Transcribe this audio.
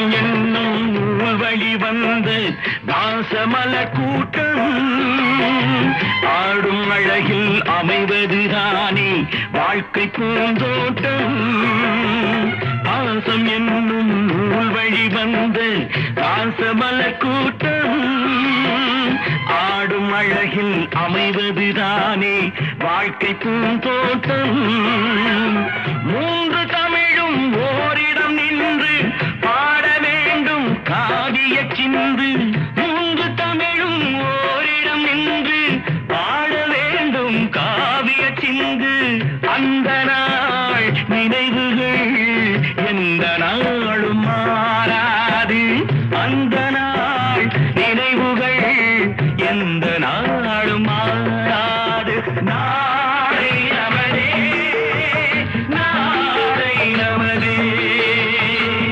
பாசம் என்னும் நூல் வழி வந்து பாசமலர் கூட்டம் ஆடும் அழகில் அமைவதுதானே வாழ்க்கை பூந்தோட்டம். பாசம் என்னும் நூல் வழி வந்து பாசமலர் கூட்டம் ஆடும் அழகில் அமைவதுதானே வாழ்க்கை பூந்தோட்டம். மூன்று தமிழும் ஓரிடம் நின்று பாட வேண்டும் காவிய சிந்து. மூன்று தமிழும் ஓரிடம் நின்று பாட வேண்டும் காவிய சிந்து. அந்த நாள் நினைவுகள் எந்த நாளும் மாறாது. அந்த